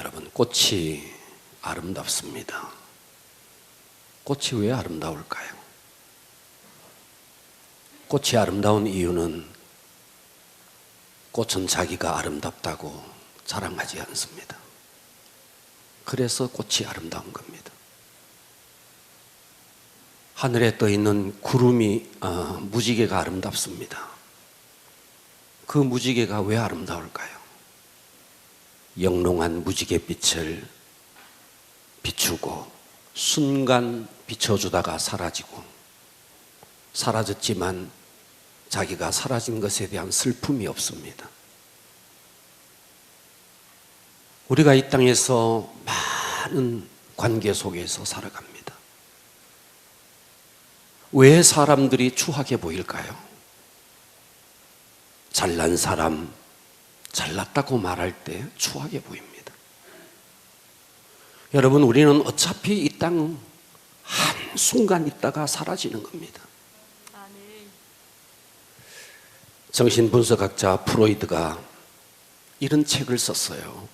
여러분, 꽃이 아름답습니다. 꽃이 왜 아름다울까요? 꽃이 아름다운 이유는 꽃은 자기가 아름답다고 자랑하지 않습니다. 그래서 꽃이 아름다운 겁니다. 하늘에 떠 있는 구름이 무지개가 아름답습니다. 그 무지개가 왜 아름다울까요? 영롱한 무지갯빛을 비추고 순간 비춰주다가 사라지고, 사라졌지만 자기가 사라진 것에 대한 슬픔이 없습니다. 우리가 이 땅에서 많은 관계 속에서 살아갑니다. 왜 사람들이 추하게 보일까요? 잘난 사람, 잘났다고 말할 때 추하게 보입니다. 여러분, 우리는 어차피 이 땅 한순간 있다가 사라지는 겁니다. 정신분석학자 프로이드가 이런 책을 썼어요.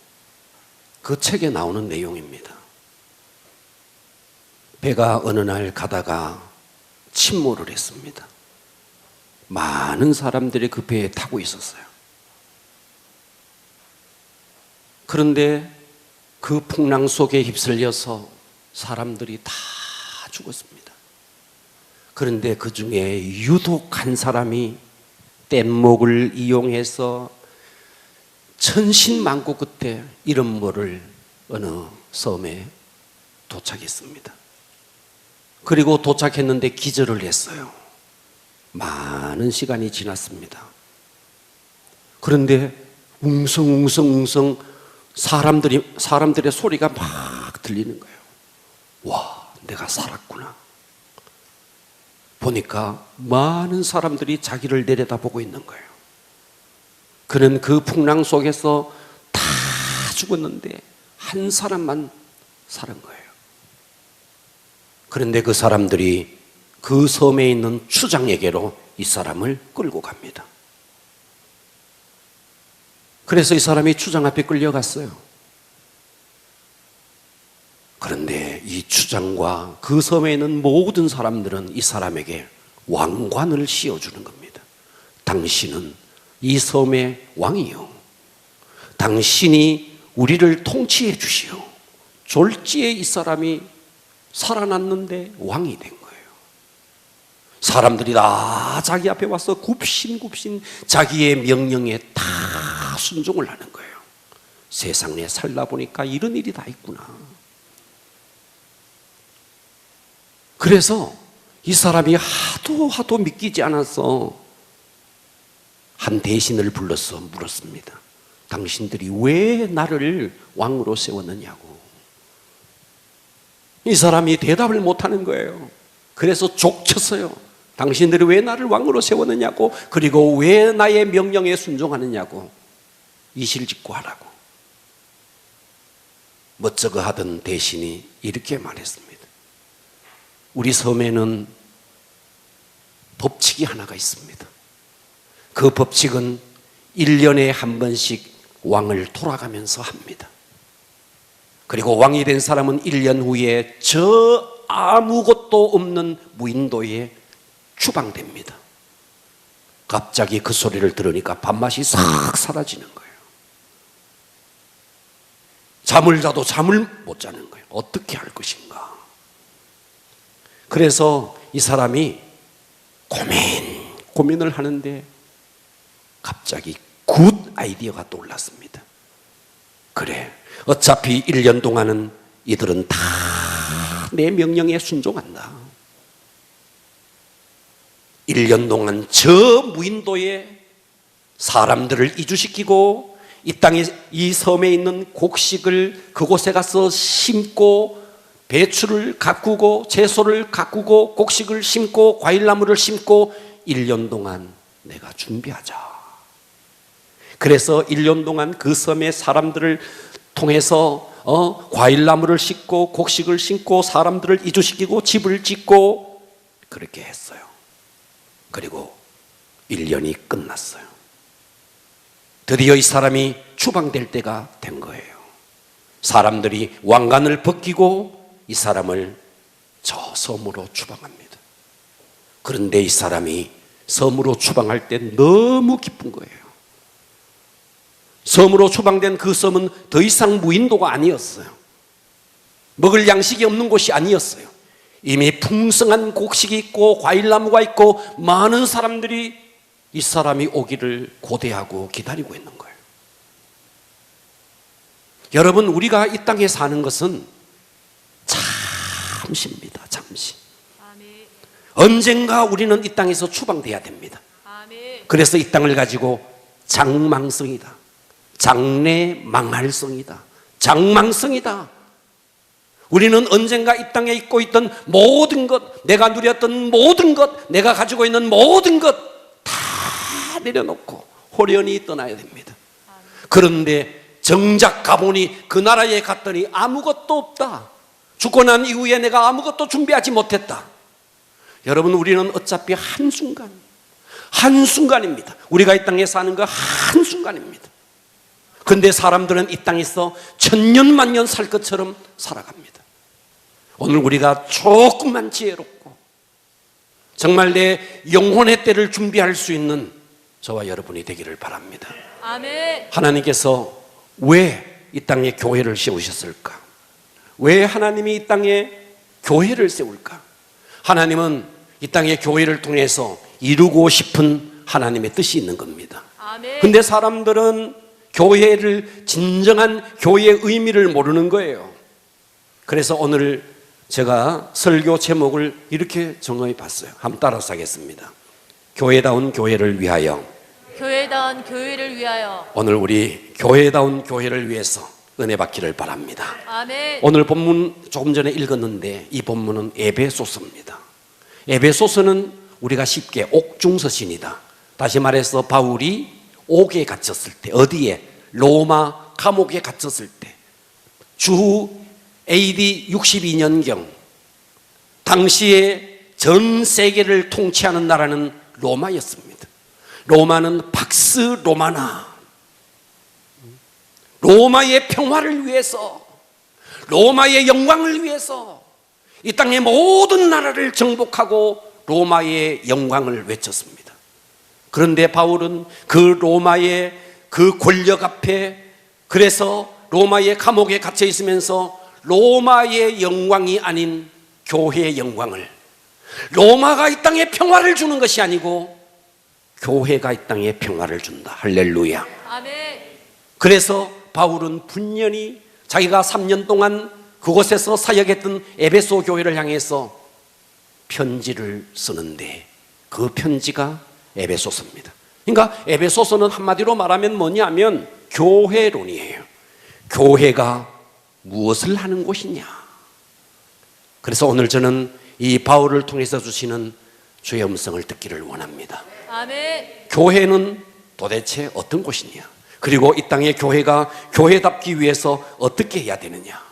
그 책에 나오는 내용입니다. 배가 어느 날 가다가 침몰을 했습니다. 많은 사람들이 그 배에 타고 있었어요. 그런데 그 풍랑 속에 휩쓸려서 사람들이 다 죽었습니다. 그런데 그 중에 유독 한 사람이 뗏목을 이용해서 천신만고 끝에 이름 모를 어느 섬에 도착했습니다. 그리고 도착했는데 기절을 했어요. 많은 시간이 지났습니다. 그런데 웅성웅성 사람들의 소리가 막 들리는 거예요. 와, 내가 살았구나. 보니까 많은 사람들이 자기를 내려다보고 있는 거예요. 그는 그 풍랑 속에서 다 죽었는데 한 사람만 살은 거예요. 그런데 그 사람들이 그 섬에 있는 추장에게로 이 사람을 끌고 갑니다. 그래서 이 사람이 추장 앞에 끌려갔어요. 그런데 이 추장과 그 섬에 있는 모든 사람들은 이 사람에게 왕관을 씌워주는 겁니다. 당신은 이 섬의 왕이요, 당신이 우리를 통치해 주시오. 졸지에 이 사람이 살아났는데 왕이 된 거예요. 사람들이 다 자기 앞에 와서 굽신굽신 자기의 명령에 다 순종을 하는 거예요. 세상에 살다 보니까 이런 일이 다 있구나. 그래서 이 사람이 하도 믿기지 않아서 한 대신을 불러서 물었습니다. 당신들이 왜 나를 왕으로 세웠느냐고. 이 사람이 대답을 못하는 거예요. 그래서 족쳤어요. 당신들이 왜 나를 왕으로 세웠느냐고, 그리고 왜 나의 명령에 순종하느냐고, 이실직고 하라고. 멋쩍어 하던 대신이 이렇게 말했습니다. 우리 섬에는 법칙이 하나가 있습니다. 그 법칙은 1년에 한 번씩 왕을 돌아가면서 합니다. 그리고 왕이 된 사람은 1년 후에 저 아무것도 없는 무인도에 추방됩니다. 갑자기 그 소리를 들으니까 밥맛이 싹 사라지는 거예요. 잠을 자도 잠을 못 자는 거예요. 어떻게 할 것인가. 그래서 이 사람이 고민을 하는데 갑자기 굿 아이디어가 떠올랐습니다. 그래, 어차피 1년 동안은 이들은 다 내 명령에 순종한다. 1년 동안 저 무인도에 사람들을 이주시키고 이 땅에, 이 섬에 있는 곡식을 그곳에 가서 심고, 배추를 가꾸고 채소를 가꾸고 곡식을 심고 과일나무를 심고 1년 동안 내가 준비하자. 그래서 1년 동안 그 섬의 사람들을 통해서 과일나무를 심고 곡식을 심고 사람들을 이주시키고 집을 짓고 그렇게 했어요. 그리고 1년이 끝났어요. 드디어 이 사람이 추방될 때가 된 거예요. 사람들이 왕관을 벗기고 이 사람을 저 섬으로 추방합니다. 그런데 이 사람이 섬으로 추방할 때 너무 기쁜 거예요. 섬으로 추방된 그 섬은 더 이상 무인도가 아니었어요. 먹을 양식이 없는 곳이 아니었어요. 이미 풍성한 곡식이 있고 과일나무가 있고 많은 사람들이 이 사람이 오기를 고대하고 기다리고 있는 거예요. 여러분, 우리가 이 땅에 사는 것은 잠시입니다. 잠시. 언젠가 우리는 이 땅에서 추방돼야 됩니다. 그래서 이 땅을 가지고 장망성이다, 장래망할성이다, 장망성이다. 우리는 언젠가 이 땅에 있고 있던 모든 것, 내가 누렸던 모든 것, 내가 가지고 있는 모든 것 다 내려놓고 호련히 떠나야 됩니다. 그런데 정작 가보니 그 나라에 갔더니 아무것도 없다. 죽고 난 이후에 내가 아무것도 준비하지 못했다. 여러분, 우리는 어차피 한순간입니다. 우리가 이 땅에 사는 거 한순간입니다. 그런데 사람들은 이 땅에서 천년 만년 살 것처럼 살아갑니다. 오늘 우리가 조금만 지혜롭고 정말 내 영혼의 때를 준비할 수 있는 저와 여러분이 되기를 바랍니다. 아멘. 하나님께서 왜 이 땅에 교회를 세우셨을까? 왜 하나님이 이 땅에 교회를 세울까? 하나님은 이 땅에 교회를 통해서 이루고 싶은 하나님의 뜻이 있는 겁니다. 아멘. 근데 사람들은 교회를, 진정한 교회의 의미를 모르는 거예요. 그래서 오늘 제가 설교 제목을 이렇게 정해 봤어요. 한번 따라서 하겠습니다. 교회다운 교회를 위하여. 교회다운 교회를 위하여. 오늘 우리 교회다운 교회를 위해서 은혜 받기를 바랍니다. 아멘. 오늘 본문 조금 전에 읽었는데 이 본문은 에베소서입니다. 에베소서는 우리가 쉽게 옥중서신이다. 다시 말해서 바울이 옥에 갇혔을 때, 어디에? 로마 감옥에 갇혔을 때, 주 AD 62년경 당시에 전 세계를 통치하는 나라는 로마였습니다. 로마는 팍스 로마나, 로마의 평화를 위해서, 로마의 영광을 위해서 이 땅의 모든 나라를 정복하고 로마의 영광을 외쳤습니다. 그런데 바울은 그 로마의 그 권력 앞에, 그래서 로마의 감옥에 갇혀 있으면서 로마의 영광이 아닌 교회의 영광을, 로마가 이 땅에 평화를 주는 것이 아니고 교회가 이 땅에 평화를 준다. 할렐루야. 아멘. 그래서 바울은 분연히 자기가 3년 동안 그곳에서 사역했던 에베소 교회를 향해서 편지를 쓰는데 그 편지가 에베소서입니다. 그러니까 에베소서는 한마디로 말하면 뭐냐면 교회론이에요. 교회가 무엇을 하는 곳이냐. 그래서 오늘 저는 이 바울을 통해서 주시는 주의 음성을 듣기를 원합니다. 아멘. 교회는 도대체 어떤 곳이냐, 그리고 이 땅의 교회가 교회답기 위해서 어떻게 해야 되느냐.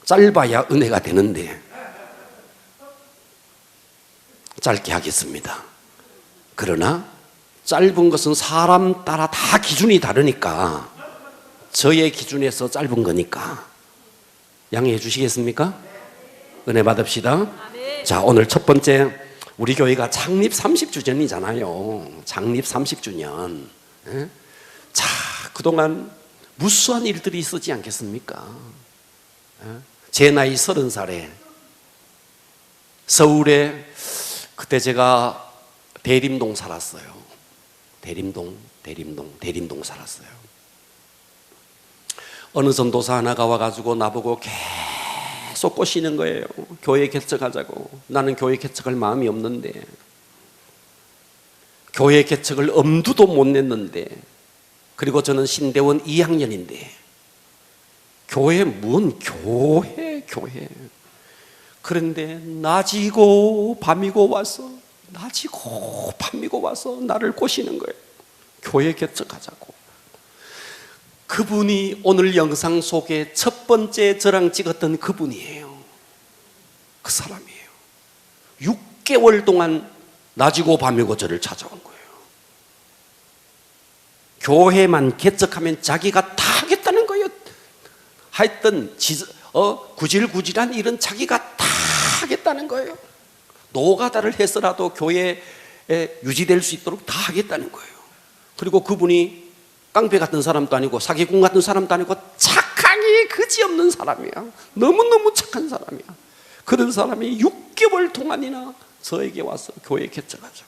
짧아야 은혜가 되는데 짧게 하겠습니다. 그러나 짧은 것은 사람 따라 다 기준이 다르니까 저의 기준에서 짧은 거니까 양해해 주시겠습니까? 은혜 받읍시다. 아멘. 자, 오늘 첫 번째, 우리 교회가 창립 30주년이잖아요. 창립 30주년. 자, 그동안 무수한 일들이 있었지 않겠습니까? 제 나이 30살에 서울에, 그때 제가 대림동 살았어요. 대림동 살았어요. 어느 전도사 하나가 와가지고 나보고 계속 꼬시는 거예요. 교회 개척하자고. 나는 교회 개척할 마음이 없는데, 교회 개척을 엄두도 못 냈는데, 그리고 저는 신대원 2학년인데 교회 뭔 교회. 그런데 낮이고 밤이고 와서 나를 꼬시는 거예요. 교회 개척하자고. 그분이 오늘 영상 속에 첫 번째 저랑 찍었던 그분이에요. 그 사람이에요. 6개월 동안 낮이고 밤이고 저를 찾아온 거예요. 교회만 개척하면 자기가 다 하여튼 구질구질한 일은 자기가 다 하겠다는 거예요. 노가다를 해서라도 교회에 유지될 수 있도록 다 하겠다는 거예요. 그리고 그분이 깡패 같은 사람도 아니고 사기꾼 같은 사람도 아니고 착하기 그지없는 사람이야. 너무너무 착한 사람이야. 그런 사람이 6개월 동안이나 저에게 와서 교회 개척하자.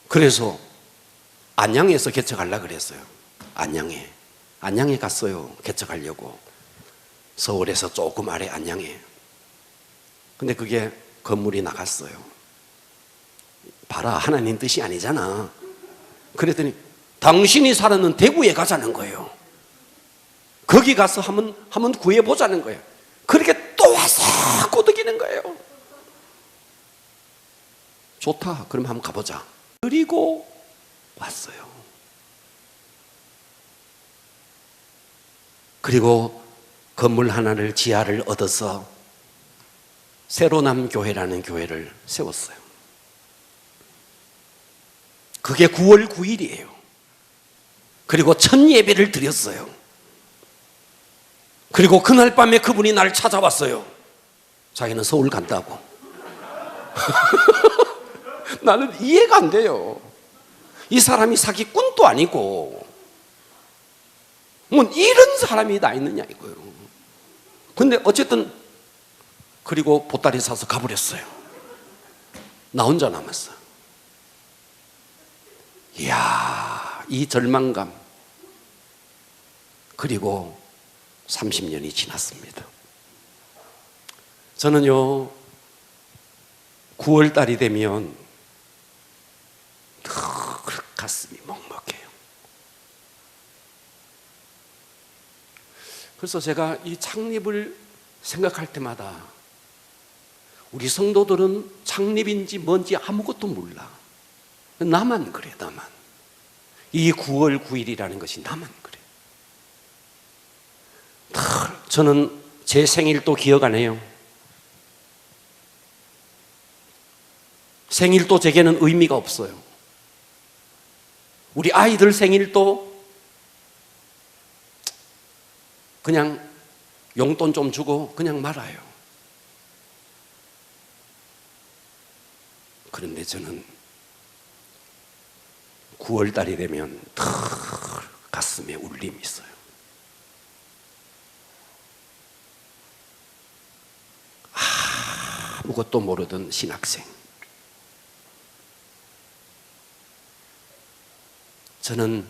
그래서 안양에서 개척하려고 그랬어요. 안양에 갔어요. 개척하려고. 서울에서 조금 아래 안양에. 근데 그게 건물이 나갔어요. 봐라, 하나님 뜻이 아니잖아. 그랬더니 당신이 살았는 대구에 가자는 거예요. 거기 가서 한번 구해보자는 거예요. 그렇게 또 와서 꼬드기는 거예요. 좋다, 그럼 한번 가보자. 그리고 왔어요. 그리고 건물 하나를, 지하를 얻어서 새로남 교회라는 교회를 세웠어요. 그게 9월 9일이에요. 그리고 첫 예배를 드렸어요. 그리고 그날 밤에 그분이 날 찾아왔어요. 자기는 서울 간다고. 나는 이해가 안 돼요. 이 사람이 사기꾼도 아니고 뭐 이런 사람이 다 있느냐 이거예요. 근데 어쨌든 그리고 보따리 사서 가버렸어요. 나 혼자 남았어. 이야, 이 절망감. 그리고 30년이 지났습니다. 저는요, 9월 달이 되면 늘 가슴이 먹먹해요. 그래서 제가 이 창립을 생각할 때마다 우리 성도들은 창립인지 뭔지 아무것도 몰라. 나만 그래, 나만. 이 9월 9일이라는 것이 나만 그래. 저는 제 생일도 기억 안 해요. 생일도 제게는 의미가 없어요. 우리 아이들 생일도 그냥 용돈 좀 주고 그냥 말아요. 그런데 저는 9월 달이 되면 더 가슴에 울림이 있어요. 아무것도 모르던 신학생. 저는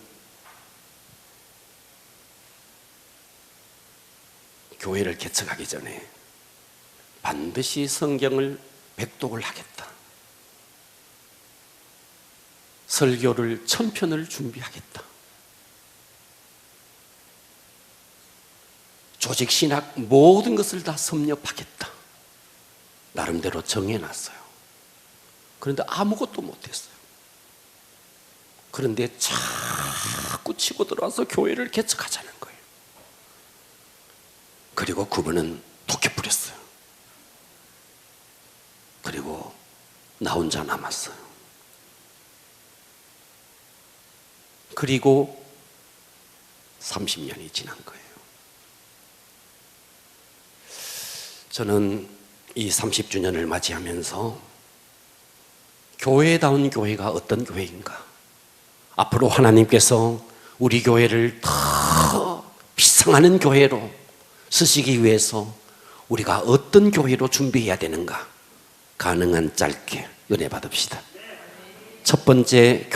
교회를 개척하기 전에 반드시 성경을 백독을 하겠다. 설교를 1000편을 준비하겠다. 조직신학 모든 것을 다 섭렵하겠다. 나름대로 정해놨어요. 그런데 아무것도 못했어요. 그런데 자꾸 치고 들어와서 교회를 개척하자는 거예요. 그리고 그분은 독해 뿌렸어요. 그리고 나 혼자 남았어요. 그리고 30년이 지난 거예요. 저는 이 30주년을 맞이하면서 교회다운 교회가 어떤 교회인가? 앞으로 하나님께서 우리 교회를 더 비상하는 교회로 쓰시기 위해서 우리가 어떤 교회로 준비해야 되는가? 가능한 짧게 은혜 받읍시다. 첫 번째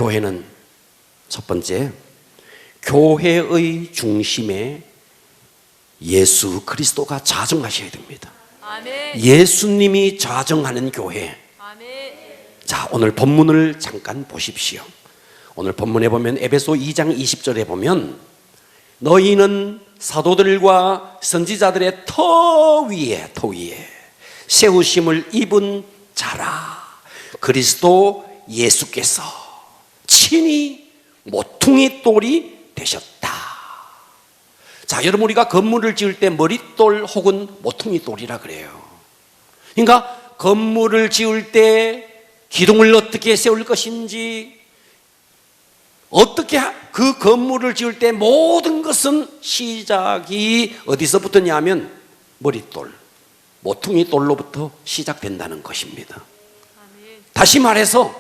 교회의 중심에 예수 그리스도가 자정하셔야 됩니다. 아멘. 예수님이 자정하는 교회. 아멘. 자, 오늘 본문을 잠깐 보십시오. 오늘 본문에 보면 에베소 2장 20절에 보면 너희는 사도들과 선지자들의 터 위에 세우심을 입은 자라. 그리스도 예수께서 친히 모퉁이 돌이 되셨다. 자, 여러분, 우리가 건물을 지을 때 머릿돌 혹은 모퉁이 돌이라 그래요. 그러니까 건물을 지을 때 기둥을 어떻게 세울 것인지, 어떻게 그 건물을 지을 때 모든 것은 시작이 어디서부터냐 하면 머릿돌, 모퉁이 돌로부터 시작된다는 것입니다. 아멘. 다시 말해서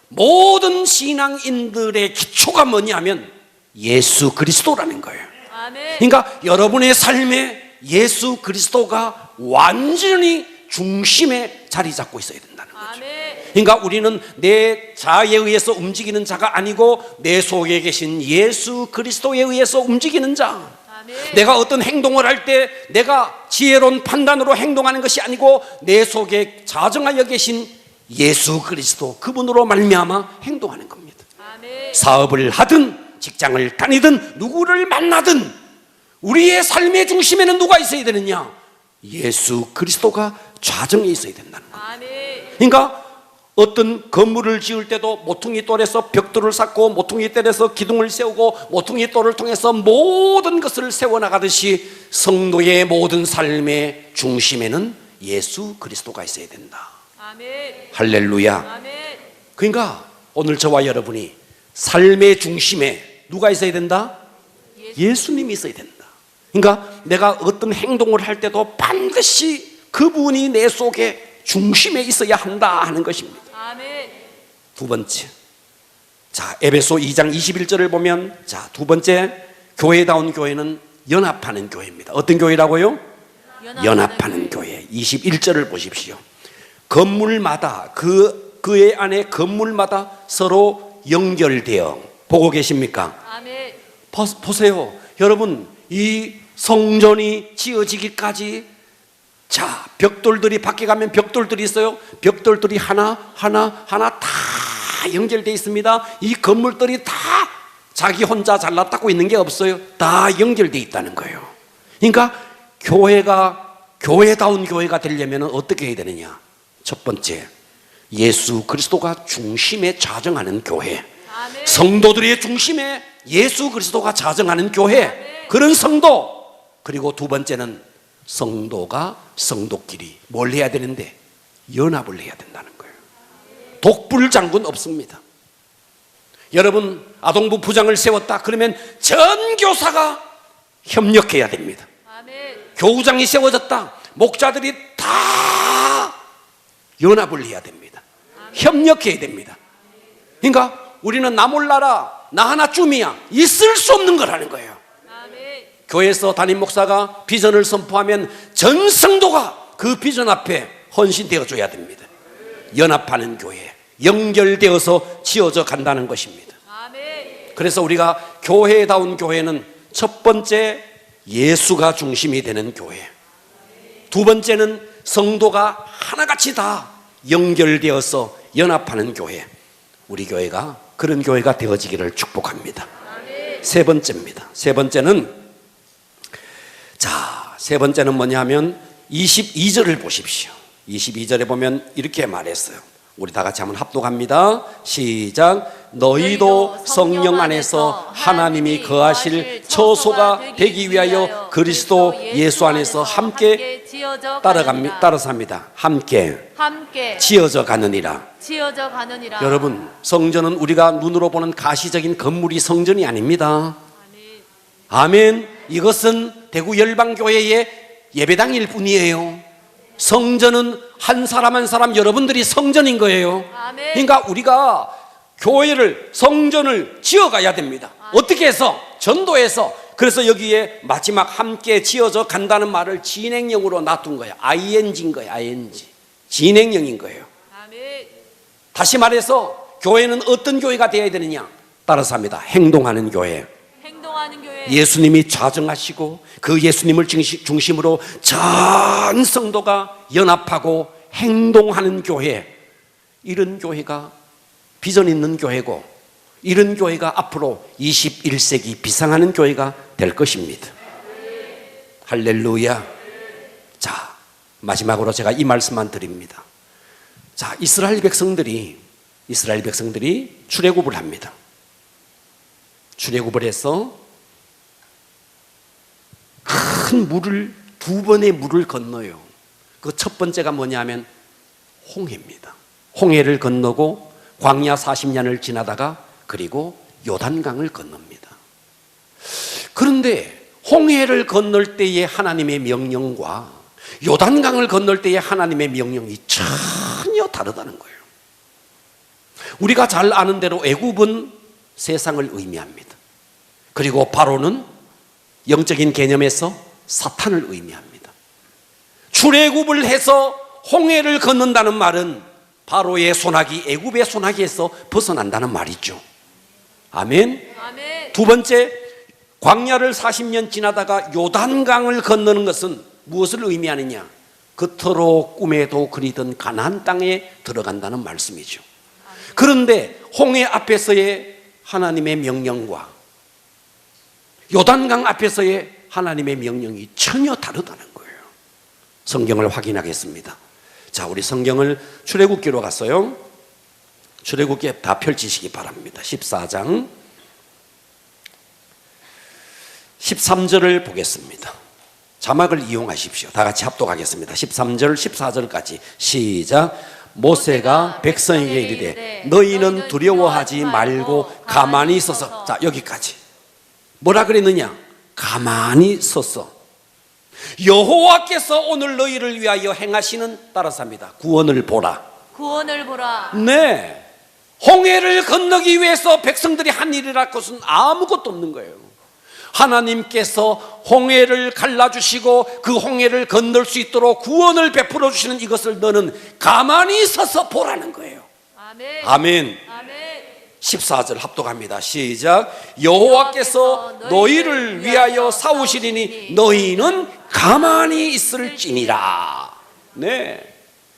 모든 신앙인들의 기초가 뭐냐면 예수 그리스도라는 거예요. 아멘. 그러니까 여러분의 삶에 예수 그리스도가 완전히 중심에 자리 잡고 있어야 된다는 거죠. 아멘. 그러니까 우리는 내 자아에 의해서 움직이는 자가 아니고 내 속에 계신 예수 그리스도에 의해서 움직이는 자. 아멘. 내가 어떤 행동을 할 때 내가 지혜로운 판단으로 행동하는 것이 아니고 내 속에 자정하여 계신 예수 그리스도 그분으로 말미암아 행동하는 겁니다. 아멘. 사업을 하든 직장을 다니든 누구를 만나든 우리의 삶의 중심에는 누가 있어야 되느냐? 예수 그리스도가 좌정에 있어야 된다는 거예요. 아멘. 그러니까 어떤 건물을 지을 때도 모퉁이 돌에서 벽돌을 쌓고 모퉁이 돌에서 기둥을 세우고 모퉁이 돌을 통해서 모든 것을 세워나가듯이 성도의 모든 삶의 중심에는 예수 그리스도가 있어야 된다. 아멘. 할렐루야. 아멘. 그러니까 오늘 저와 여러분이 삶의 중심에 누가 있어야 된다? 예수님이 있어야 된다. 그러니까 내가 어떤 행동을 할 때도 반드시 그분이 내 속에 중심에 있어야 한다 하는 것입니다. 아멘. 두 번째, 자 에베소 2장 21절을 보면 자 두 번째, 교회다운 교회는 연합하는 교회입니다. 어떤 교회라고요? 연합하는 교회. 21절을 보십시오. 건물마다 그의 안에 건물마다 서로 연결되어 보고 계십니까? 아멘. 보세요. 여러분, 이 성전이 지어지기까지 자, 벽돌들이 밖에 가면 벽돌들이 있어요. 벽돌들이 하나 다 연결되어 있습니다. 이 건물들이 다 자기 혼자 잘났다고 있는 게 없어요. 다 연결되어 있다는 거예요. 그러니까 교회다운 교회가 되려면 어떻게 해야 되느냐? 첫 번째, 예수 그리스도가 중심에 좌정하는 교회. 아멘. 성도들의 중심에 예수 그리스도가 좌정하는 교회. 그런 성도. 그리고 두 번째는 성도가 성도끼리 뭘 해야 되는데 연합을 해야 된다는 거예요. 독불장군 없습니다. 여러분, 아동부 부장을 세웠다 그러면 전 교사가 협력해야 됩니다. 아멘. 교우장이 세워졌다, 목자들이 다 연합을 해야 됩니다. 협력해야 됩니다. 그러니까 우리는 나 몰라라, 나 하나쯤이야, 있을 수 없는 거라는 거예요. 아멘. 교회에서 담임 목사가 비전을 선포하면 전 성도가 그 비전 앞에 헌신되어 줘야 됩니다. 연합하는 교회, 연결되어서 지어져 간다는 것입니다. 아멘. 그래서 우리가 교회다운 교회는 첫 번째, 예수가 중심이 되는 교회. 두 번째는 성도가 하나같이 다 연결되어서 연합하는 교회. 우리 교회가 그런 교회가 되어지기를 축복합니다. 세 번째입니다. 세 번째는 뭐냐면 22절을 보십시오. 22절에 보면 이렇게 말했어요. 우리 다 같이 한번 합독합니다. 시작. 너희도 성령 안에서 하나님이 거하실 처소가 되기 위하여 그리스도 예수 안에서 함께 따라서 합니다. 함께 지어져 가느니라. 지어져 가느니라. 여러분, 성전은 우리가 눈으로 보는 가시적인 건물이 성전이 아닙니다. 아멘. 이것은 대구 열방교회의 예배당일 뿐이에요. 성전은 한 사람 한 사람 여러분들이 성전인 거예요. 아멘. 그러니까 우리가 교회를, 성전을 지어가야 됩니다. 어떻게 해서? 전도해서. 그래서 여기에 마지막 함께 지어져 간다는 말을 진행형으로 놔둔 거예요. ing인 거예요. ing. 진행형인 거예요. 아멘. 다시 말해서 교회는 어떤 교회가 되어야 되느냐? 따라서 합니다. 행동하는 교회. 행동하는 교회. 예수님이 좌정하시고 그 예수님을 중심으로 전 성도가 연합하고 행동하는 교회. 이런 교회가 비전 있는 교회고, 이런 교회가 앞으로 21세기 비상하는 교회가 될 것입니다. 할렐루야. 자, 마지막으로 제가 이 말씀만 드립니다. 자, 이스라엘 백성들이 출애굽을 합니다. 출애굽을 해서 큰 물을, 두 번의 물을 건너요. 그 첫 번째가 뭐냐면 홍해입니다. 홍해를 건너고 광야 40년을 지나다가 그리고 요단강을 건넙니다. 그런데 홍해를 건널 때의 하나님의 명령과 요단강을 건널 때의 하나님의 명령이 전혀 다르다는 거예요. 우리가 잘 아는 대로 애굽은 세상을 의미합니다. 그리고 바로는 영적인 개념에서 사탄을 의미합니다. 출애굽을 해서 홍해를 건넌다는 말은 바로의 소나기, 애굽의 소나기에서 벗어난다는 말이죠. 아멘. 아멘. 두 번째, 광야를 40년 지나다가 요단강을 건너는 것은 무엇을 의미하느냐? 그토록 꿈에도 그리던 가나안 땅에 들어간다는 말씀이죠. 그런데 홍해 앞에서의 하나님의 명령과 요단강 앞에서의 하나님의 명령이 전혀 다르다는 거예요. 성경을 확인하겠습니다. 자, 우리 성경을 출애굽기로 갔어요. 출애굽기 다 펼치시기 바랍니다. 14장 13절을 보겠습니다. 자막을 이용하십시오. 다 같이 합독하겠습니다. 13절 14절까지 시작. 모세가 백성에게 이르되 너희는 두려워하지 말고 가만히 있어서. 자, 여기까지. 뭐라 그랬느냐? 가만히 서서 여호와께서 오늘 너희를 위하여 행하시는, 따라서 합니다, 구원을 보라. 구원을 보라. 네, 홍해를 건너기 위해서 백성들이 한 일이랄 것은 아무것도 없는 거예요. 하나님께서 홍해를 갈라주시고 그 홍해를 건널 수 있도록 구원을 베풀어 주시는 이것을 너는 가만히 서서 보라는 거예요. 아멘. 아멘. 아멘. 14절 합독합니다. 시작. 여호와께서 너희를 위하여 싸우시리니 너희는 가만히 있을지니라. 네.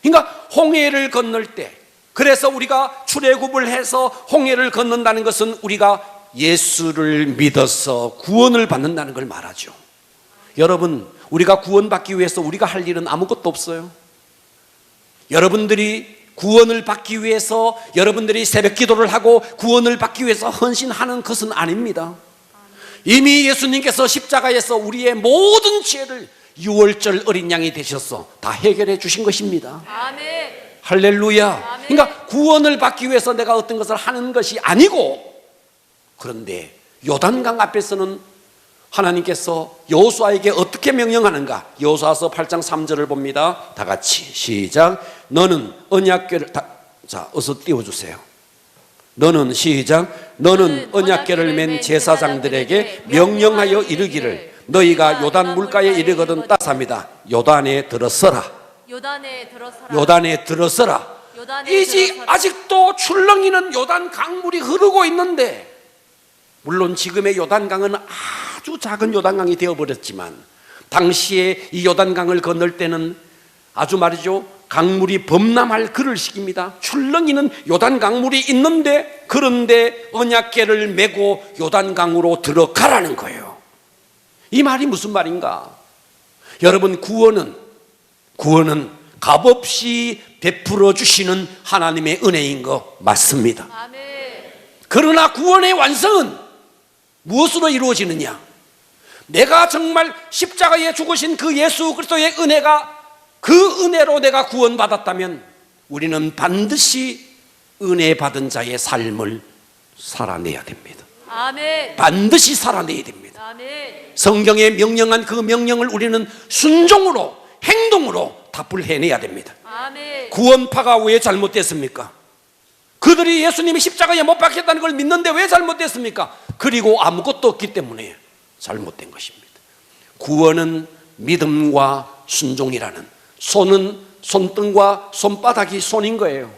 그러니까 홍해를 건널 때, 그래서 우리가 출애굽을 해서 홍해를 건넌다는 것은 우리가 예수를 믿어서 구원을 받는다는 걸 말하죠. 여러분, 우리가 구원받기 위해서 우리가 할 일은 아무것도 없어요. 여러분들이 구원을 받기 위해서 여러분들이 새벽 기도를 하고 구원을 받기 위해서 헌신하는 것은 아닙니다. 이미 예수님께서 십자가에서 우리의 모든 죄를 유월절 어린 양이 되셔서 다 해결해 주신 것입니다. 아멘. 할렐루야. 아멘. 그러니까 구원을 받기 위해서 내가 어떤 것을 하는 것이 아니고, 그런데 요단강 앞에서는 하나님께서 여호수아에게 어떻게 명령하는가? 여호수아서 8장 3절을 봅니다. 다 같이 시작. 너는 언약궤를 자, 어서 띄워주세요. 너는 시작. 너는 언약궤를 맨 제사장들에게 명령하여 이르기를 너희가 요단 물가에 이르거든, 따스합니다, 요단에 들어서라. 요단에 들어서라. 요단에 들어서라. 요단에 들어서라. 아직도 출렁이는 요단 강물이 흐르고 있는데, 물론 지금의 요단강은 아주 작은 요단강이 되어버렸지만 당시에 이 요단강을 건널 때는 아주 말이죠, 강물이 범람할 그를 시킵니다. 출렁이는 요단강물이 있는데, 그런데 언약궤를 메고 요단강으로 들어가라는 거예요. 이 말이 무슨 말인가? 여러분, 구원은 값없이 베풀어 주시는 하나님의 은혜인 거 맞습니다. 아멘. 그러나 구원의 완성은 무엇으로 이루어지느냐? 내가 정말 십자가에 죽으신 그 예수 그리스도의 은혜가, 그 은혜로 내가 구원받았다면 우리는 반드시 은혜 받은 자의 삶을 살아내야 됩니다. 아멘. 반드시 살아내야 됩니다. 아멘. 성경에 명령한 그 명령을 우리는 순종으로, 행동으로 답을 해내야 됩니다. 아멘. 구원파가 왜 잘못됐습니까? 그들이 예수님이 십자가에 못 박혔다는 걸 믿는데 왜 잘못됐습니까? 그리고 아무것도 없기 때문에 잘못된 것입니다. 구원은 믿음과 순종이라는, 손은 손등과 손바닥이 손인 거예요.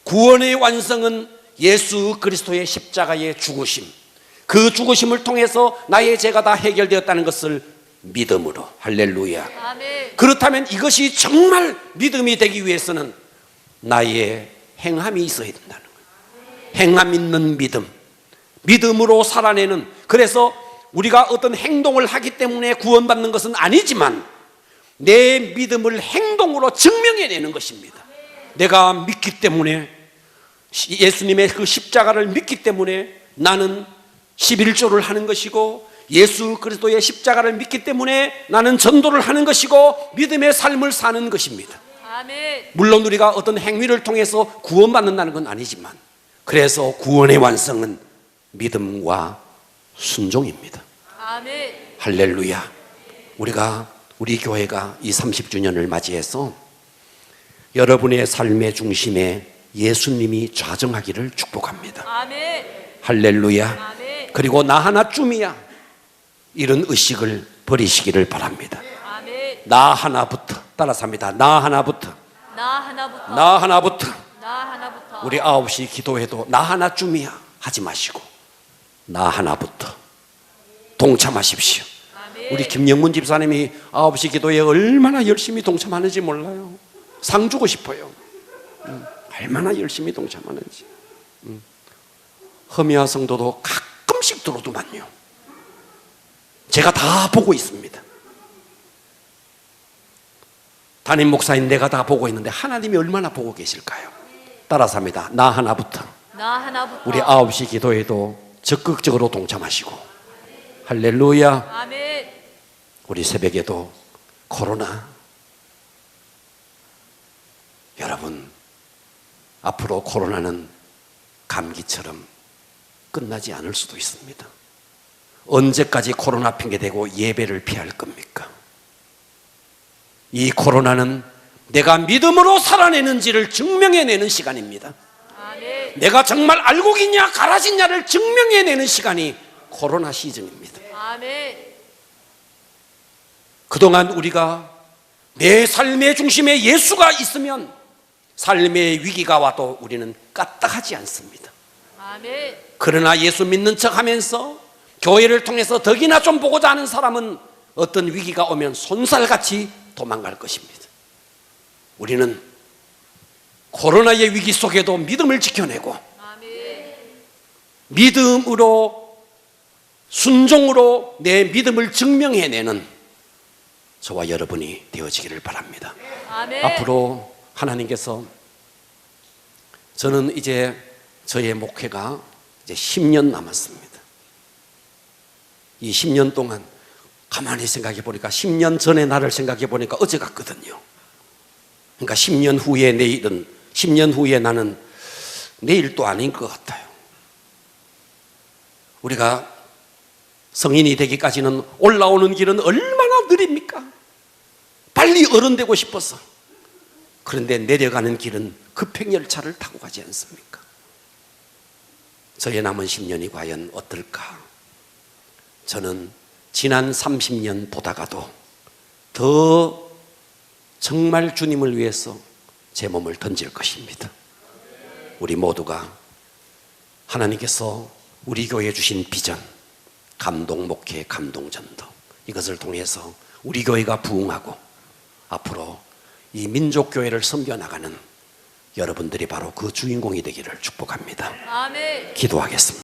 구원의 완성은 예수 그리스도의 십자가의 죽으심, 그 죽으심을 통해서 나의 죄가 다 해결되었다는 것을 믿음으로. 할렐루야. 아멘. 그렇다면 이것이 정말 믿음이 되기 위해서는 나의 행함이 있어야 된다는 거예요. 행함 있는 믿음, 믿음으로 살아내는. 그래서 우리가 어떤 행동을 하기 때문에 구원받는 것은 아니지만 내 믿음을 행동으로 증명해내는 것입니다. 내가 믿기 때문에, 예수님의 그 십자가를 믿기 때문에 나는 11조를 하는 것이고, 예수 그리스도의 십자가를 믿기 때문에 나는 전도를 하는 것이고, 믿음의 삶을 사는 것입니다. 아멘. 물론 우리가 어떤 행위를 통해서 구원받는다는 건 아니지만, 그래서 구원의 완성은 믿음과 순종입니다. 아멘. 할렐루야. 우리 교회가 이 30주년을 맞이해서 여러분의 삶의 중심에 예수님이 좌정하기를 축복합니다. 아멘. 할렐루야. 아멘. 그리고 나 하나쯤이야, 이런 의식을 버리시기를 바랍니다. 아멘. 나 하나부터, 따라서 합니다. 나 하나부터, 나 하나부터. 나 하나부터. 나 하나부터. 우리 9시 기도해도 나 하나쯤이야 하지 마시고 나 하나부터 동참하십시오. 아멘. 우리 김영문 집사님이 9시 기도에 얼마나 열심히 동참하는지 몰라요. 상 주고 싶어요. 얼마나 열심히 동참하는지. 허미아 성도도 가끔씩 들어오더만요. 제가 다 보고 있습니다. 담임 목사인 내가 다 보고 있는데 하나님이 얼마나 보고 계실까요? 따라서 합니다. 나 하나부터. 나 하나부터. 우리 9시 기도에도 적극적으로 동참하시고, 할렐루야. 아멘. 우리 새벽에도 코로나, 여러분, 앞으로 코로나는 감기처럼 끝나지 않을 수도 있습니다. 언제까지 코로나 핑계대고 예배를 피할 겁니까? 이 코로나는 내가 믿음으로 살아내는지를 증명해내는 시간입니다. 아멘. 내가 정말 알고 있냐 가라짓냐를 증명해내는 시간이 코로나 시즌입니다. 아멘. 그동안 우리가 내 삶의 중심에 예수가 있으면 삶의 위기가 와도 우리는 까딱하지 않습니다. 아멘. 그러나 예수 믿는 척하면서 교회를 통해서 덕이나 좀 보고자 하는 사람은 어떤 위기가 오면 손살같이 도망갈 것입니다. 우리는 코로나의 위기 속에도 믿음을 지켜내고 아멘. 믿음으로, 순종으로 내 믿음을 증명해내는 저와 여러분이 되어지기를 바랍니다. 아멘. 앞으로 하나님께서, 저는 이제 저의 목회가 이제 10년 남았습니다. 이 10년 동안 가만히 생각해 보니까 10년 전의 나를 생각해 보니까 어제 같거든요. 그러니까 10년 후에 내일은, 10년 후에 나는 내일도 아닌 것 같아요. 우리가 성인이 되기까지는 올라오는 길은 얼마나 느립니까? 빨리 어른 되고 싶어서. 그런데 내려가는 길은 급행열차를 타고 가지 않습니까? 저의 남은 10년이 과연 어떨까? 저는 지난 30년 보다가도 더 정말 주님을 위해서 제 몸을 던질 것입니다. 우리 모두가 하나님께서 우리 교회에 주신 비전, 감동 목회, 감동 전도, 이것을 통해서 우리 교회가 부흥하고 앞으로 이 민족교회를 섬겨나가는 여러분들이 바로 그 주인공이 되기를 축복합니다. 아멘. 기도하겠습니다.